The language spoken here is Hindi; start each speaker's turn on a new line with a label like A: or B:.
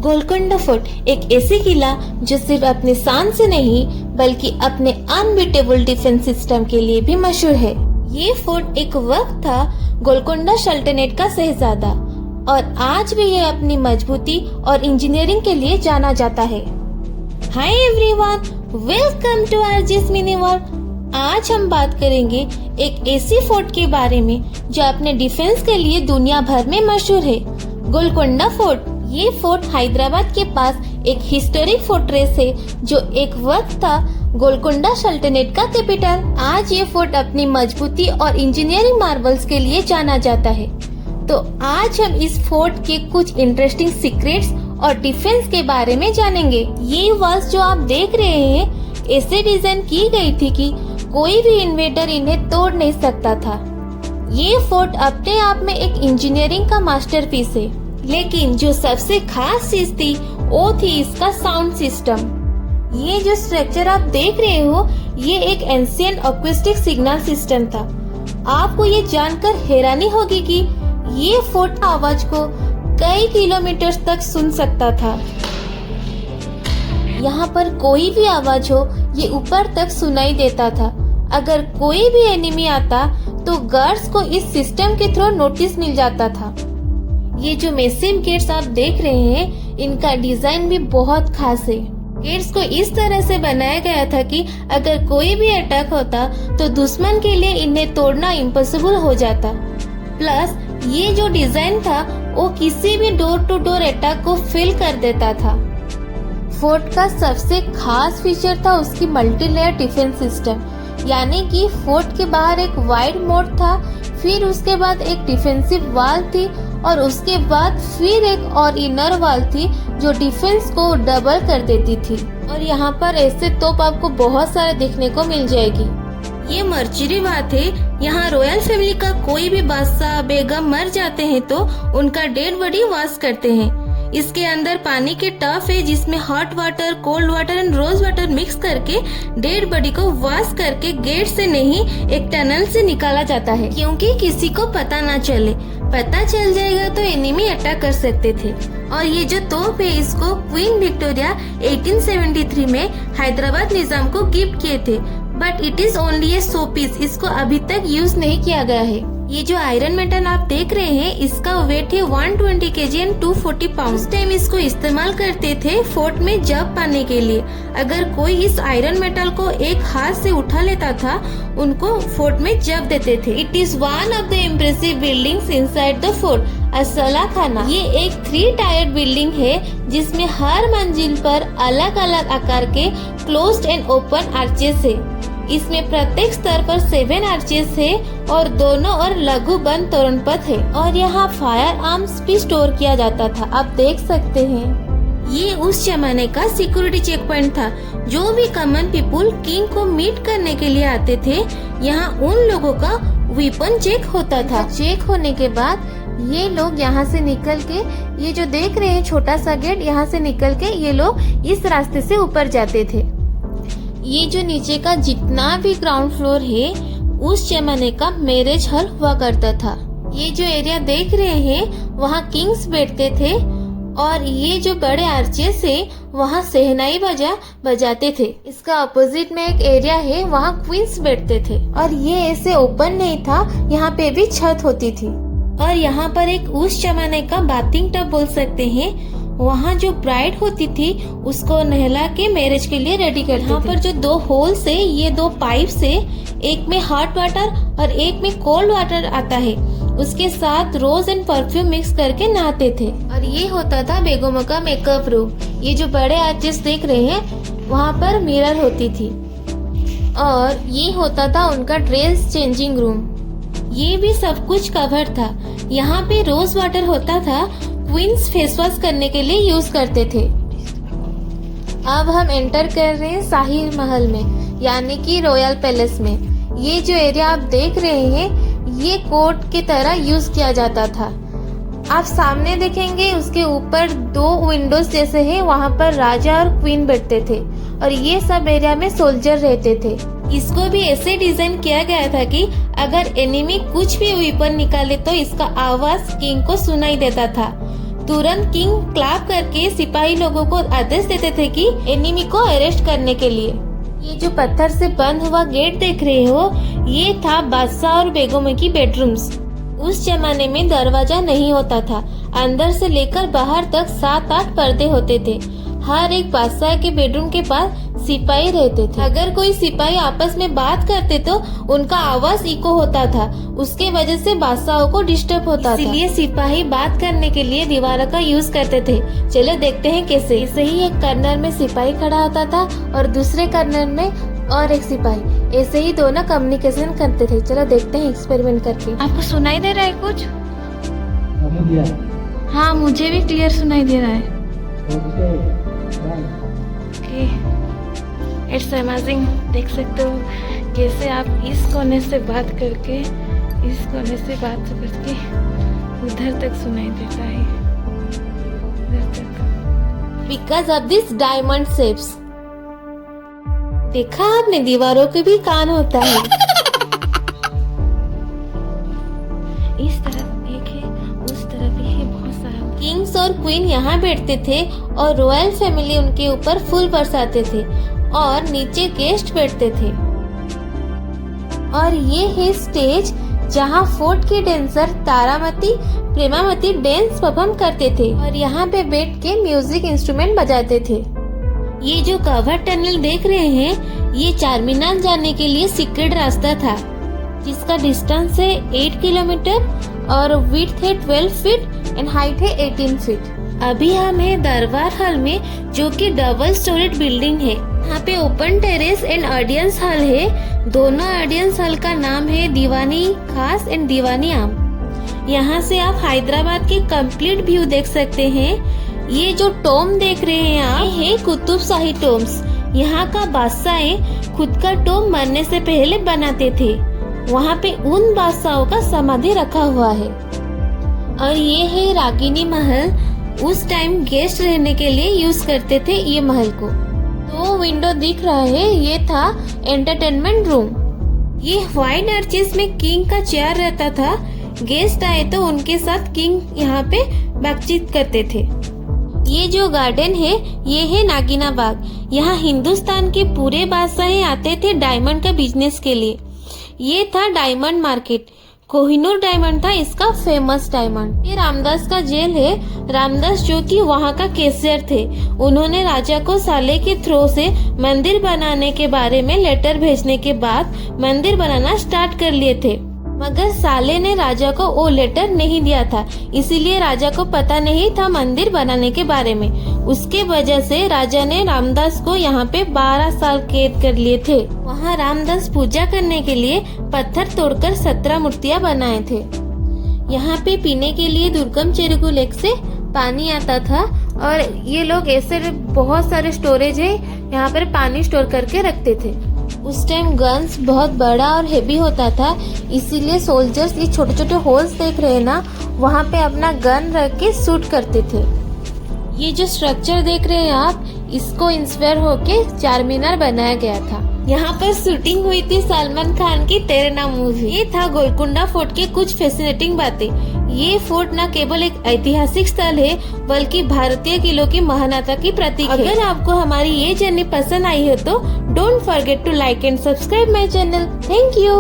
A: गोलकोंडा फोर्ट एक ऐसी किला जो सिर्फ अपने शान से नहीं बल्कि अपने अनबीटेबल डिफेंस सिस्टम के लिए भी मशहूर है। ये फोर्ट एक वक्त था गोलकोंडा सल्तनत का शहजादा और आज भी ये अपनी मजबूती और इंजीनियरिंग के लिए जाना जाता है। Hi everyone, welcome to RJ's mini world. आज हम बात करेंगे एक ऐसी फोर्ट के बारे में जो अपने डिफेंस के लिए दुनिया भर में मशहूर है, गोलकोंडा फोर्ट। ये फोर्ट हैदराबाद के पास एक हिस्टोरिक फोर्ट्रेस है जो एक वक्त था गोलकोंडा सल्तनत का कैपिटल। आज ये फोर्ट अपनी मजबूती और इंजीनियरिंग मार्वल्स के लिए जाना जाता है। तो आज हम इस फोर्ट के कुछ इंटरेस्टिंग सीक्रेट्स और डिफेंस के बारे में जानेंगे। ये वॉल्स जो आप देख रहे हैं ऐसे डिजाइन की गई थी कि कोई भी इन्वेडर इन्हें तोड़ नहीं सकता था। ये फोर्ट अपने आप में एक इंजीनियरिंग का मास्टरपीस है, लेकिन जो सबसे खास चीज थी वो थी इसका साउंड सिस्टम। ये जो स्ट्रक्चर आप देख रहे हो ये एक एंशिएंट अक्यूस्टिक सिग्नल सिस्टम था। आपको ये जानकर हैरानी होगी कि ये फोर्ट आवाज को कई किलोमीटर तक सुन सकता था। यहाँ पर कोई भी आवाज हो ये ऊपर तक सुनाई देता था। अगर कोई भी एनिमी आता तो गार्ड्स को इस सिस्टम के थ्रू नोटिस मिल जाता था। ये जो मैसिव गेट्स आप देख रहे हैं इनका डिजाइन भी बहुत खास है। गेट्स को इस तरह से बनाया गया था कि अगर कोई भी अटैक होता तो दुश्मन के लिए इन्हें तोड़ना इम्पॉसिबल हो जाता। प्लस ये जो डिजाइन था वो किसी भी डोर टू डोर अटैक को फेल कर देता था। फोर्ट का सबसे खास फीचर था उसकी मल्टी लेयर डिफेंस सिस्टम, यानी कि फोर्ट के बाहर एक वाइड मोड था, फिर उसके बाद एक डिफेंसिव वॉल थी और उसके बाद फिर एक और इनर वॉल थी जो डिफेंस को डबल कर देती थी। और यहाँ पर ऐसे तोप आपको बहुत सारे देखने को मिल जाएगी। ये मर्चरी बात है, यहाँ रॉयल फैमिली का कोई भी बादशाह बेगम मर जाते हैं तो उनका डेड बॉडी वॉश करते हैं। इसके अंदर पानी के टब है जिसमें hot water, cold water and rose water mix करके डेड बॉडी को वॉश करके गेट से नहीं एक टनल से निकाला जाता है, क्योंकि किसी को पता ना चले। पता चल जाएगा तो एनिमी अटैक कर सकते थे। और ये जो तोप है इसको क्वीन विक्टोरिया 1873 में हैदराबाद निजाम को गिफ्ट किए थे, but it is only a show piece. इसको अभी तक यूज नहीं किया गया है। ये जो आयरन मेटल आप देख रहे हैं इसका वेट है 120 kg एंड 240 पाउंड। उस टाइम इसको इस्तेमाल करते थे फोर्ट में जब पाने के लिए। अगर कोई इस आयरन मेटल को एक हाथ से उठा लेता था उनको फोर्ट में जब देते थे। It is one of the impressive buildings inside the fort, असला खाना। ये एक 3 टायर्ड बिल्डिंग है जिसमें हर मंजिल पर अलग अलग आकार के क्लोज्ड एंड ओपन आर्चेस है। इसमें प्रत्येक स्तर पर 7 आर्चेस है और दोनों और लघु बंद तोरण पथ है। और यहाँ फायर आर्म्स भी स्टोर किया जाता था, आप देख सकते हैं। ये उस जमाने का सिक्योरिटी चेक पॉइंट था। जो भी कॉमन पीपुल किंग को मीट करने के लिए आते थे यहाँ उन लोगों का वेपन चेक होता था। चेक होने के बाद ये लोग यहाँ से निकल के, ये जो देख रहे हैं छोटा सा गेट, यहाँ से निकल के ये लोग इस रास्ते से ऊपर जाते थे। ये जो नीचे का जितना भी ग्राउंड फ्लोर है उस जमाने का मैरिज हॉल हुआ करता था। ये जो एरिया देख रहे हैं वहाँ किंग्स बैठते थे और ये जो बड़े आर्चेस है वहाँ सहनाई बजाते थे। इसका अपोजिट में एक एरिया है वहाँ क्वींस बैठते थे। और ये ऐसे ओपन नहीं था, यहाँ पे भी छत होती थी। और यहाँ पर एक उस जमाने का बाथिंग टब बोल सकते हैं, वहाँ जो ब्राइड होती थी उसको नहला के मैरिज के लिए रेडी करते थे। यहाँ पर जो 2 होल्स है ये 2 पाइप्स है, एक में हॉट वाटर और एक में कोल्ड वाटर आता है। उसके साथ रोज एंड परफ्यूम मिक्स करके नहाते थे। और ये होता था बेगमों का मेकअप रूम। ये जो बड़े आर्चेस देख रहे हैं वहाँ पर मिरर होती थी और ये होता था उनका ड्रेस चेंजिंग रूम। ये भी सब कुछ कवर था। यहाँ पे रोज वाटर होता था, क्वींस फेस वॉश करने के लिए यूज करते थे। अब हम एंटर कर रहे हैं शाही महल में, यानी कि रॉयल पैलेस में। ये जो एरिया आप देख रहे हैं ये कोर्ट की तरह यूज किया जाता था। आप सामने देखेंगे उसके ऊपर 2 विंडोज जैसे हैं, वहाँ पर राजा और क्वीन बैठते थे और ये सब एरिया में सोल्जर रहते थे। इसको भी ऐसे डिजाइन किया गया था कि अगर एनिमी कुछ भी वेपन निकाले तो इसका आवाज किंग को सुनाई देता था। तुरंत किंग क्लैप करके सिपाही लोगों को आदेश देते थे कि एनिमी को अरेस्ट करने के लिए। ये जो पत्थर से बंद हुआ गेट देख रहे हो, ये था बादशाह और बेगमों की बेडरूम्स। उस जमाने में दरवाजा नहीं होता था, अंदर से लेकर बाहर तक 7-8 पर्दे होते थे। हर एक बादशाह के बेडरूम के पास सिपाही रहते थे। अगर कोई सिपाही आपस में बात करते तो उनका आवाज इको होता था, उसके वजह से बादशाहों को डिस्टर्ब होता था। इसलिए सिपाही बात करने के लिए दीवारों का यूज करते थे। चलो देखते हैं कैसे। ऐसे ही एक कर्नर में सिपाही खड़ा होता था और दूसरे कर्नर में और एक सिपाही, ऐसे ही दोनों कम्युनिकेशन करते थे। चलो देखते हैं एक्सपेरिमेंट करके। आपको सुनाई दे रहा है कुछ? हाँ, मुझे भी क्लियर सुनाई दे रहा है। It's amazing. देख सकते हो कैसे आप इस कोने से बात करके इस कोने से बात करके उधर तक सुनाई देता है, उधर तक। Because of this diamond shapes. देखा आपने, दीवारों के भी कान होता है। इस तरफ एक है, उस तरफ एक है, बहुत सारा। किंग्स और क्वीन यहाँ बैठते थे और रॉयल फैमिली उनके ऊपर फूल बरसाते थे और नीचे गेस्ट बैठते थे। और ये है स्टेज जहाँ फोर्ट के dancer Taramati Premawati dance perform करते थे और यहाँ पे बैठ के म्यूजिक इंस्ट्रूमेंट बजाते थे। ये जो कवर टनल देख रहे हैं, ये चारमीनार जाने के लिए सीक्रेट रास्ता था, जिसका डिस्टेंस है 8 किलोमीटर और विड्थ है 12 फीट एंड हाइट है 18 फीट। अभी हम हैं दरबार हॉल में, जो कि डबल स्टोरेड बिल्डिंग है। यहाँ पे open terrace and audience hall है। दोनों ऑडियंस हॉल का नाम है दीवानी खास एंड दीवानी आम। यहाँ से आप हैदराबाद के कंप्लीट व्यू देख सकते हैं। ये जो टोम देख रहे हैं आप, ये है कुतुब शाही टोम्स। यहाँ का बादशाह खुद का टोम मरने से पहले बनाते थे। वहाँ पे उन बादशाहों का समाधि रखा हुआ है। और ये है रागिनी महल। उस टाइम गेस्ट रहने के लिए यूज करते थे ये महल को। तो विंडो दिख रहा है, ये था एंटरटेनमेंट रूम। ये व्हाइट आर्चेस में किंग का चेयर रहता था। गेस्ट आए तो उनके साथ किंग यहाँ पे बातचीत करते थे। ये जो गार्डन है, ये है नागिना बाग। यहाँ हिंदुस्तान के पूरे बादशाह आते थे डायमंड का बिजनेस के लिए। ये था डायमंड मार्केट। कोहिनूर डायमंड था इसका फेमस डायमंड। ये रामदास का जेल है। रामदास जो कि वहाँ का कैशियर थे, उन्होंने राजा को साले के थ्रू से मंदिर बनाने के बारे में लेटर भेजने के बाद मंदिर बनाना स्टार्ट कर लिए थे। मगर साले ने राजा को वो लेटर नहीं दिया था, इसीलिए राजा को पता नहीं था मंदिर बनाने के बारे में। उसके वजह से राजा ने रामदास को यहाँ पे 12 साल कैद कर लिए थे। वहाँ रामदास पूजा करने के लिए पत्थर तोड़कर 17 मूर्तियाँ बनाए थे। यहाँ पे पीने के लिए दुर्गम चेरुकू लेक से पानी आता था और ये लोग ऐसे बहुत सारे स्टोरेज है, यहाँ पर पानी स्टोर करके रखते थे। उस टाइम गन्स बहुत बड़ा और हेवी होता था, इसीलिए सोल्जर्स ये छोटे छोटे होल्स देख रहे हैं ना, वहाँ पे अपना गन रख के शूट करते थे। ये जो स्ट्रक्चर देख रहे हैं आप, इसको इंस्पायर होके चारमीनार बनाया गया था। यहाँ पर शूटिंग हुई थी सलमान खान की तेरे नाम मूवी। ये था गोलकुंडा फोर्ट की कुछ फैसिनेटिंग बातें। ये फोर्ट न केवल एक ऐतिहासिक स्थल है, बल्कि भारतीय किलों की महानता की प्रतीक है। अगर आपको हमारी ये जर्नी पसंद आई है तो don't forget to like and subscribe my channel. Thank you.